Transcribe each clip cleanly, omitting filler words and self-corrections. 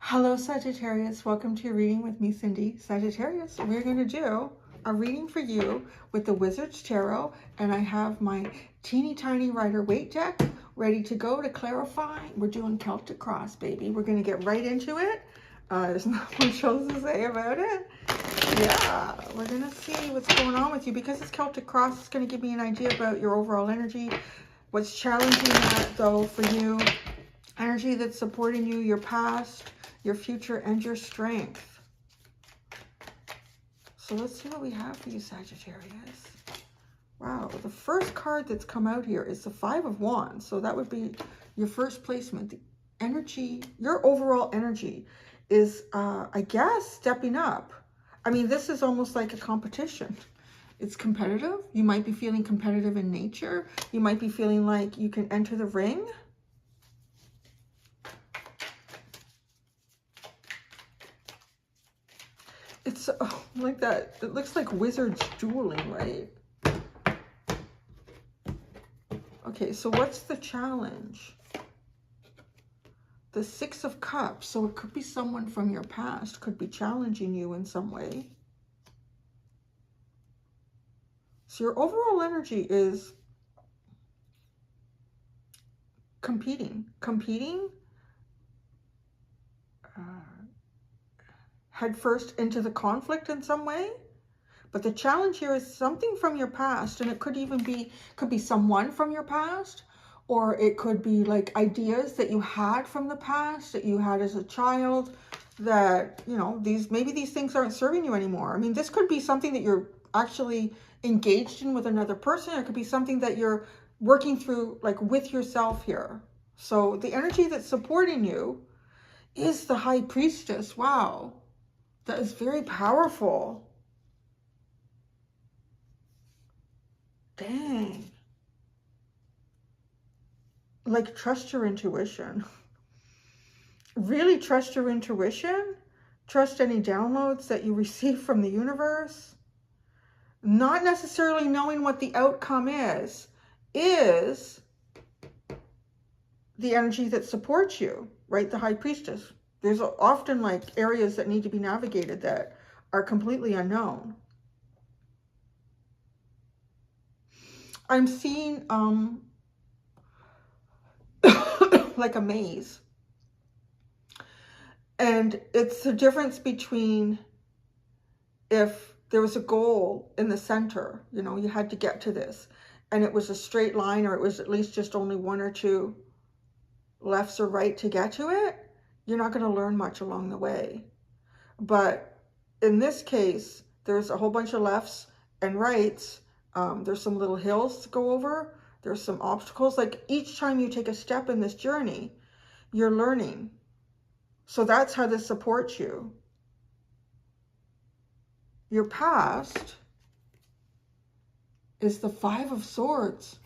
Hello Sagittarius, welcome to your reading with me, Cindy. Sagittarius, we're going to do a reading for you with the Wizard's Tarot, and I have my teeny tiny Rider-Waite deck ready to go to clarify. We're doing Celtic Cross, baby. We're going to get right into it. There's not much else to say about it. Yeah, we're going to see what's going on with you. Because it's Celtic Cross, it's going to give me an idea about your overall energy. What's challenging that, though, for you. Energy that's supporting you, your past, your future, and your strength. So let's see what we have for you, Sagittarius. Wow, the first card that's come out here is the Five of Wands. So that would be your first placement. The energy, your overall energy is, I guess, stepping up. I mean, this is almost like a competition. It's competitive. You might be feeling competitive in nature. You might be feeling like you can enter the ring. It's like that. It looks like wizards dueling, right? Okay, so what's the challenge? The Six of Cups. So it could be someone from your past, could be challenging you in some way. So your overall energy is competing. Head first into the conflict in some way. But the challenge here is something from your past, and it could even be, could be someone from your past, or it could be like ideas that you had from the past, that you had as a child, that, you know, maybe these things aren't serving you anymore. I mean, this could be something that you're actually engaged in with another person. It could be something that you're working through, like, with yourself here. So the energy that's supporting you is the High Priestess. Wow. That is very powerful. Dang. Like, trust your intuition. Really trust your intuition. Trust any downloads that you receive from the universe. Not necessarily knowing what the outcome is the energy that supports you, right? The High Priestess. There's often like areas that need to be navigated that are completely unknown. I'm seeing like a maze. And it's the difference between if there was a goal in the center, you know, you had to get to this, and it was a straight line, or it was at least just only one or two lefts or right to get to it, you're not going to learn much along the way. But in this case, there's a whole bunch of lefts and rights. There's some little hills to go over. There's some obstacles. Like, each time you take a step in this journey, you're learning. So that's how this supports you. Your past is the Five of Swords.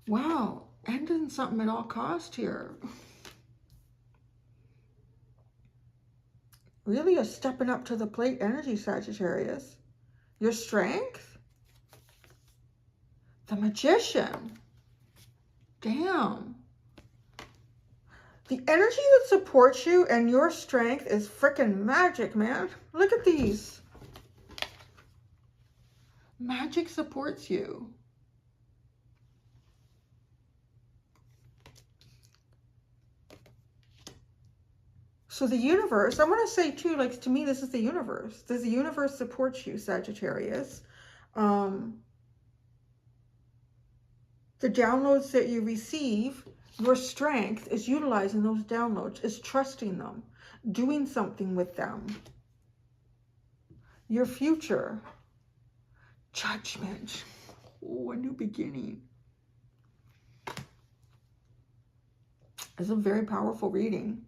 Wow, ending something at all cost here. Really a stepping up to the plate energy, Sagittarius. Your strength? The Magician. Damn. The energy that supports you and your strength is freaking magic, man. Look at these. Magic supports you. So the universe, I want to say too, like, to me, this is the universe. The universe supports you, Sagittarius. The downloads that you receive, your strength is utilizing those downloads, is trusting them, doing something with them. Your future, Judgment. Oh, a new beginning. It's a very powerful reading.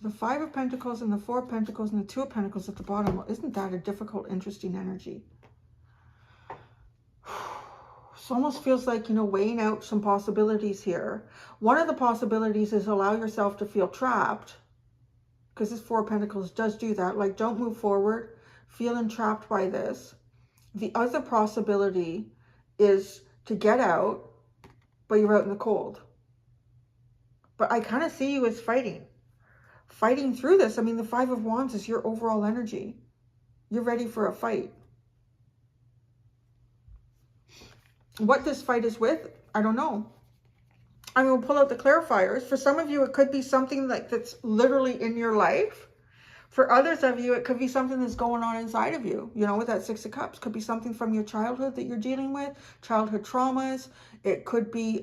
The Five of Pentacles and the Four of Pentacles and the Two of Pentacles at the bottom. Isn't that a difficult, interesting energy? It almost feels like, you know, weighing out some possibilities here. One of the possibilities is allow yourself to feel trapped, because this Four of Pentacles does do that. Like, don't move forward, feeling trapped by this. The other possibility is to get out, but you're out in the cold. But I kind of see you as fighting through this. I mean, the Five of Wands is your overall energy. You're ready for a fight. What this fight is with, I don't know. I'm going to pull out the clarifiers. For some of you, it could be something like that's literally in your life. For others of you, it could be something that's going on inside of you. You know, with that Six of Cups. Could be something from your childhood that you're dealing with. Childhood traumas. It could be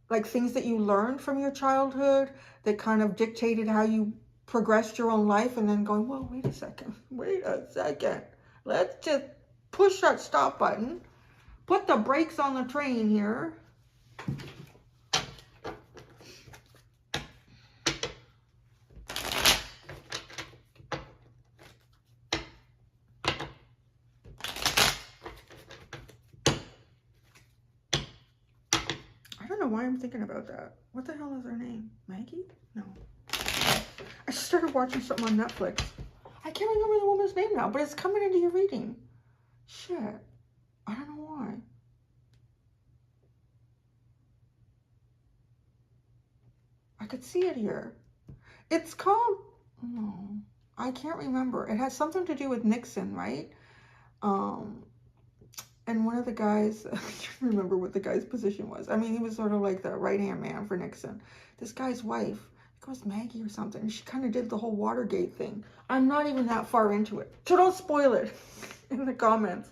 like things that you learned from your childhood that kind of dictated how you progressed your own life. And then going, well, wait a second. Wait a second. Let's just push that stop button. Put the brakes on the train here. I don't know why I'm thinking about that. What the hell is her name? Maggie? No. I just started watching something on Netflix. I can't remember the woman's name now, but it's coming into your reading. Shit. I don't know why. I could see it here. It's called... No. I can't remember. It has something to do with Nixon, right? And one of the guys, I can't remember what the guy's position was. I mean, he was sort of like the right-hand man for Nixon. This guy's wife, I think it was Maggie or something, and she kind of did the whole Watergate thing. I'm not even that far into it, so don't spoil it in the comments.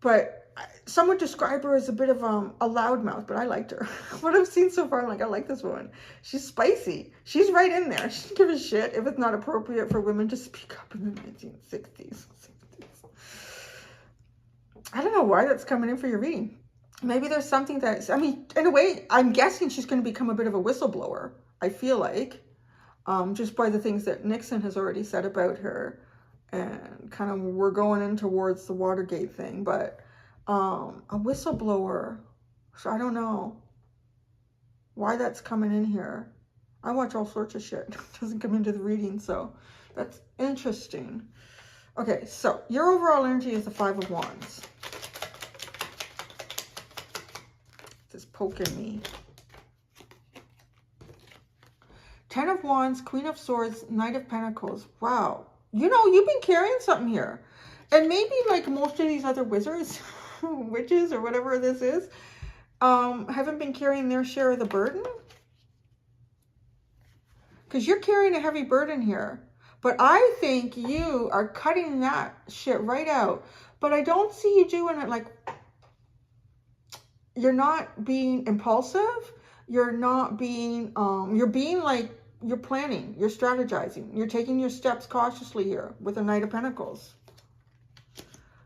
But some would describe her as a bit of a loudmouth, but I liked her. What I've seen so far, I'm like, I like this woman. She's spicy. She's right in there. She doesn't give a shit if it's not appropriate for women to speak up in the 1960s. I don't know why that's coming in for your reading. Maybe there's something that, I mean, in a way, I'm guessing she's going to become a bit of a whistleblower, I feel like, just by the things that Nixon has already said about her. And kind of we're going in towards the Watergate thing, but a whistleblower. So I don't know why that's coming in here. I watch all sorts of shit. It doesn't come into the reading, so that's interesting. Okay, so your overall energy is the Five of Wands. It's poking me. Ten of Wands, Queen of Swords, Knight of Pentacles. Wow. You know, you've been carrying something here. And maybe like most of these other wizards, witches, or whatever this is, haven't been carrying their share of the burden. Because you're carrying a heavy burden here. But I think you are cutting that shit right out. But I don't see you doing it like... You're not being impulsive. You're not being... you're being like... You're planning. You're strategizing. You're taking your steps cautiously here with a Knight of Pentacles.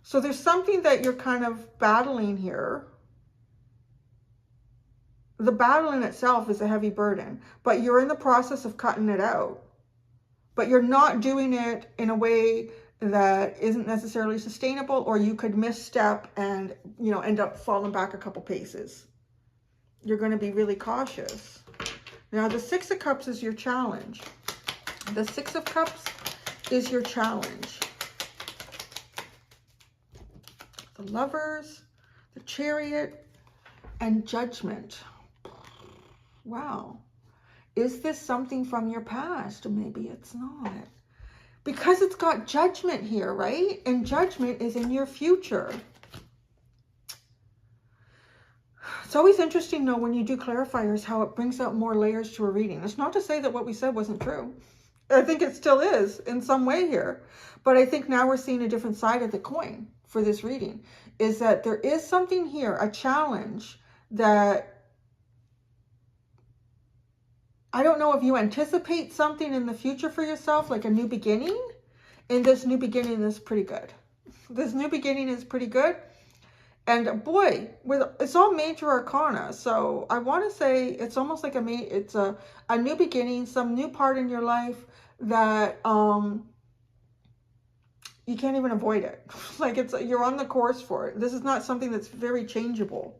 So there's something that you're kind of battling here. The battle in itself is a heavy burden. But you're in the process of cutting it out. But you're not doing it in a way that isn't necessarily sustainable, or you could misstep and, you know, end up falling back a couple paces. You're going to be really cautious. Now, the Six of Cups is your challenge. The Six of Cups is your challenge. The Lovers, the Chariot, and Judgment. Wow. Is this something from your past? Maybe it's not. Because it's got Judgment here, right? And Judgment is in your future. It's always interesting, though, when you do clarifiers, how it brings out more layers to a reading. It's not to say that what we said wasn't true. I think it still is in some way here. But I think now we're seeing a different side of the coin for this reading. Is that there is something here, a challenge that... I don't know if you anticipate something in the future for yourself, like a new beginning. And this new beginning is pretty good. This new beginning is pretty good. And boy, it's all major arcana. So I want to say it's almost like it's a new beginning, some new part in your life that you can't even avoid it. Like you're on the course for it. This is not something that's very changeable.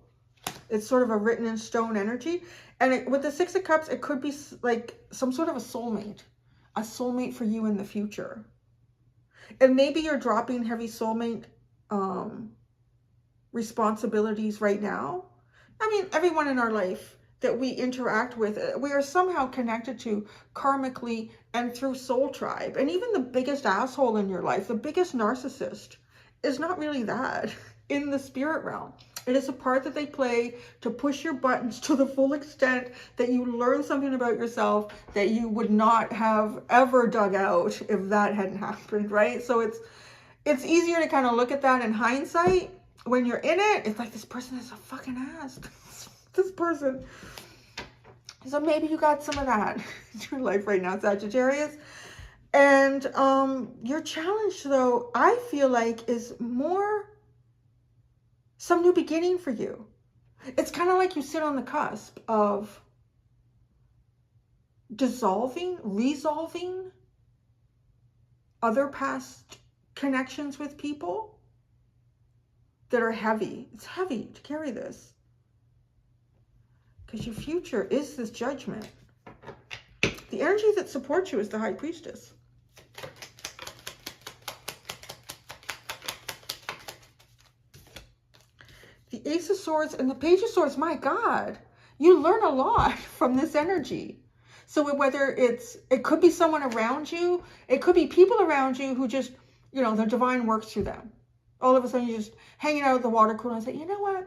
It's sort of a written in stone energy. And with the Six of Cups, it could be like some sort of a soulmate for you in the future. And maybe you're dropping heavy soulmate responsibilities right now. I mean, everyone in our life that we interact with, we are somehow connected to karmically and through soul tribe. And even the biggest asshole in your life, the biggest narcissist, is not really that in the spirit realm. It is a part that they play to push your buttons to the full extent that you learn something about yourself that you would not have ever dug out if that hadn't happened, right? So it's easier to kind of look at that in hindsight. When you're in it, it's like, this person is a fucking ass. This person. So maybe you got some of that in your life right now, Sagittarius. And your challenge, though, I feel like is more some new beginning for you. It's kind of like you sit on the cusp of resolving other past connections with people that are heavy. It's heavy to carry this, because your future is this judgment. The energy that supports you is the High Priestess. The Ace of Swords and the Page of Swords, my God, you learn a lot from this energy. So whether it could be someone around you, it could be people around you who just, you know, the divine works through them. All of a sudden you're just hanging out at the water cooler and say, you know what?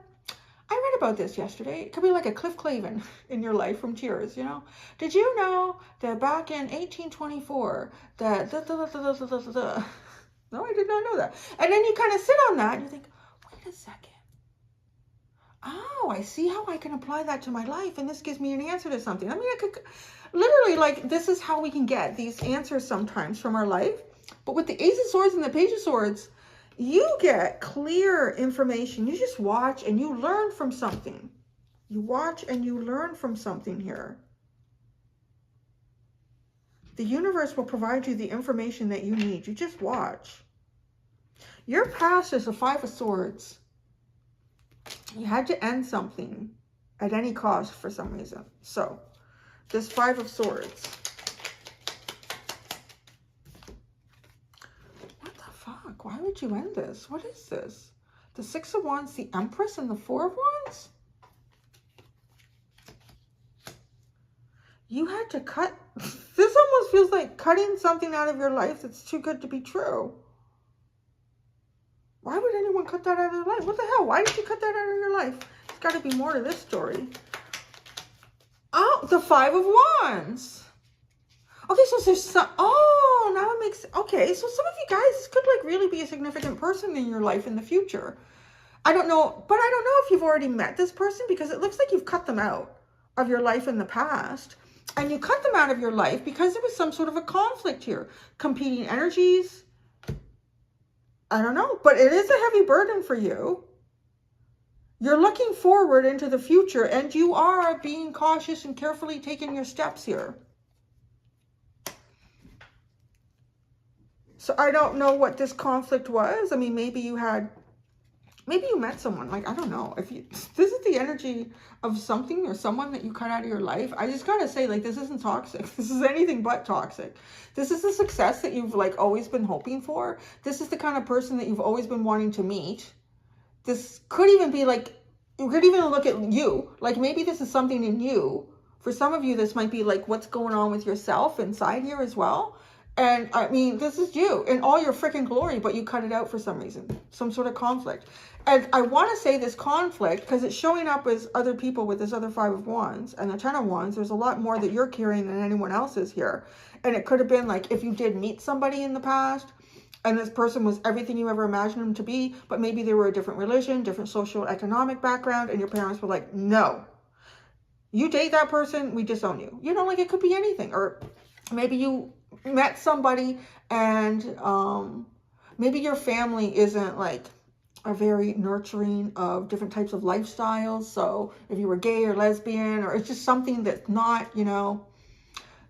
I read about this yesterday. It could be like a Cliff Clavin in your life from Tears, you know? Did you know that back in 1824, that No, I did not know that. And then you kind of sit on that and you think, wait a second. Oh, I see how I can apply that to my life, and this gives me an answer to something. I mean, I could literally, like, this is how we can get these answers sometimes from our life. But with the Ace of Swords and the Page of Swords, you get clear information. You just watch and you learn from something. You watch and you learn from something here. The universe will provide you the information that you need. You just watch. Your past is a Five of Swords. You had to end something at any cost for some reason. So, this Five of Swords. What the fuck? Why would you end this? What is this? The Six of Wands, the Empress, and the Four of Wands? You had to cut. This almost feels like cutting something out of your life that's too good to be true. Why would anyone cut that out of their life? What the hell? Why did you cut that out of your life? There's got to be more to this story. Oh, the Five of Wands. Okay, so there's some... Oh, now it makes... Okay, so some of you guys could, like, really be a significant person in your life in the future. I don't know, but I don't know if you've already met this person, because it looks like you've cut them out of your life in the past. And you cut them out of your life because there was some sort of a conflict here. Competing energies... I don't know, but it is a heavy burden for you. You're looking forward into the future, and you are being cautious and carefully taking your steps here. So I don't know what this conflict was. I mean, maybe you met someone, like, I don't know. If you, this is the energy of something or someone that you cut out of your life. I just gotta say, like, this isn't toxic. This is anything but toxic. This is the success that you've, like, always been hoping for. This is the kind of person that you've always been wanting to meet. This could even be, like, you could even look at you. Like, maybe this is something in you. For some of you, this might be, like, what's going on with yourself inside here as well. And, I mean, this is you in all your freaking glory, but you cut it out for some reason. Some sort of conflict. And I want to say this conflict because it's showing up as other people with this other Five of Wands and the Ten of Wands. There's a lot more that you're carrying than anyone else is here. And it could have been like if you did meet somebody in the past and this person was everything you ever imagined them to be, but maybe they were a different religion, different social economic background, and your parents were like, no, you date that person, we disown you. You know, like it could be anything. Or maybe you met somebody and maybe your family isn't like are very nurturing of different types of lifestyles. So if you were gay or lesbian, or it's just something that's not, you know,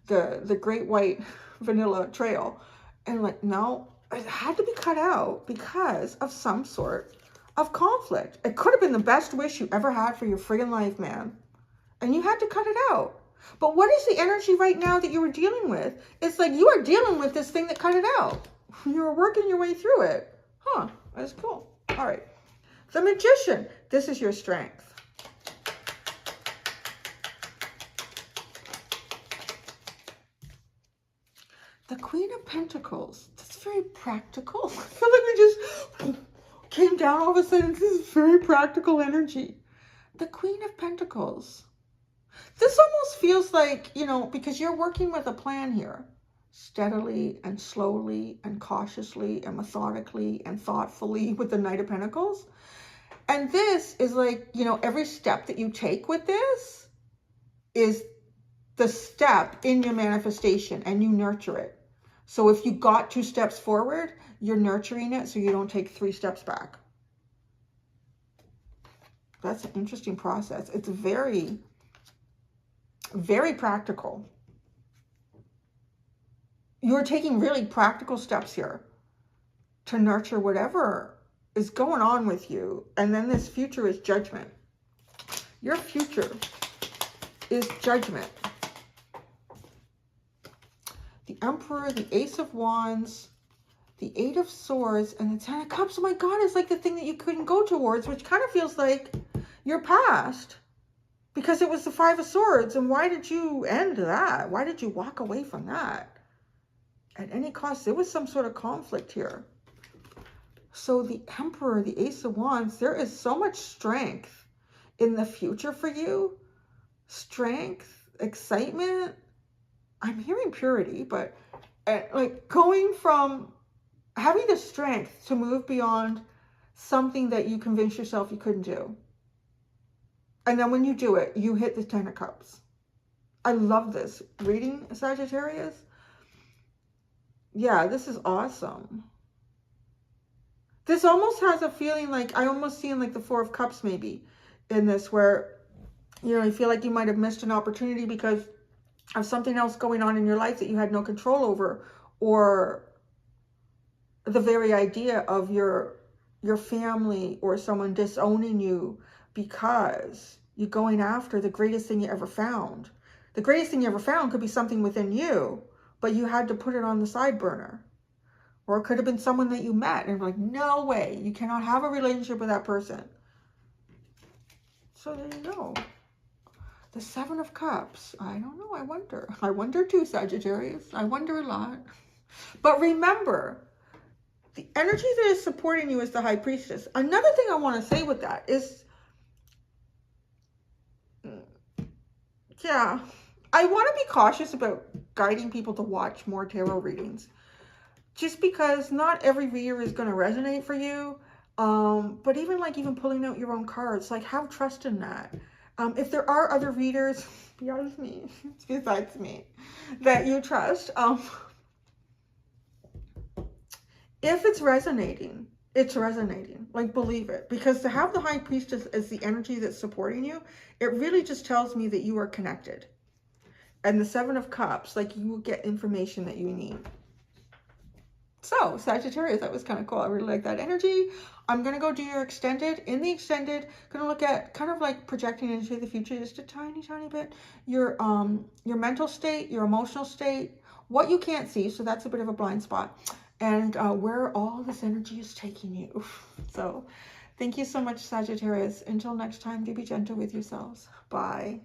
the great white vanilla trail. And like, no, it had to be cut out because of some sort of conflict. It could have been the best wish you ever had for your friggin' life, man. And you had to cut it out. But what is the energy right now that you were dealing with? It's like you are dealing with this thing that cut it out. You were working your way through it. Huh, that's cool. All right, the Magician. This is your strength. The Queen of Pentacles. That's very practical. I feel like we just came down all of a sudden. This is very practical energy. The Queen of Pentacles. This almost feels like, you know, because you're working with a plan here. Steadily and slowly and cautiously and methodically and thoughtfully with the Knight of Pentacles. And this is like, you know, every step that you take with this is the step in your manifestation, and you nurture it. So if you got 2 steps forward, you're nurturing it so you don't take 3 steps back. That's an interesting process. It's very, very practical. You're taking really practical steps here to nurture whatever is going on with you. And then this future is judgment. Your future is judgment. The Emperor, the Ace of Wands, the 8 of Swords, and the 10 of Cups. Oh my God, it's like the thing that you couldn't go towards, which kind of feels like your past, because it was the 5 of Swords. And why did you end that? Why did you walk away from that? At any cost, there was some sort of conflict here. So the Emperor, the Ace of Wands, there is so much strength in the future for you. Strength, excitement. I'm hearing purity, but like going from having the strength to move beyond something that you convinced yourself you couldn't do. And then when you do it, you hit the 10 of Cups. I love this reading, Sagittarius. Yeah, this is awesome. This almost has a feeling like, I almost see like the 4 of Cups maybe in this, where, you know, you feel like you might have missed an opportunity because of something else going on in your life that you had no control over, or the very idea of your family or someone disowning you because you're going after the greatest thing you ever found. The greatest thing you ever found could be something within you, but you had to put it on the side burner. Or it could have been someone that you met and you're like, no way, you cannot have a relationship with that person. So there you go. The 7 of Cups. I don't know. I wonder. I wonder too, Sagittarius. I wonder a lot. But remember, the energy that is supporting you is the High Priestess. Another thing I want to say with that is, yeah, I want to be cautious about guiding people to watch more tarot readings. Just because not every reader is going to resonate for you. But even pulling out your own cards, like have trust in that. If there are other readers besides me that you trust, if it's resonating, it's resonating. Like, believe it. Because to have the High Priestess as the energy that's supporting you, it really just tells me that you are connected. And the 7 of Cups, like, you will get information that you need. So, Sagittarius, that was kind of cool. I really like that energy. I'm going to go do your extended. In the extended, going to look at kind of like projecting into the future just a tiny, tiny bit. Your mental state, your emotional state, what you can't see. So that's a bit of a blind spot. And where all this energy is taking you. So, thank you so much, Sagittarius. Until next time, do be gentle with yourselves. Bye.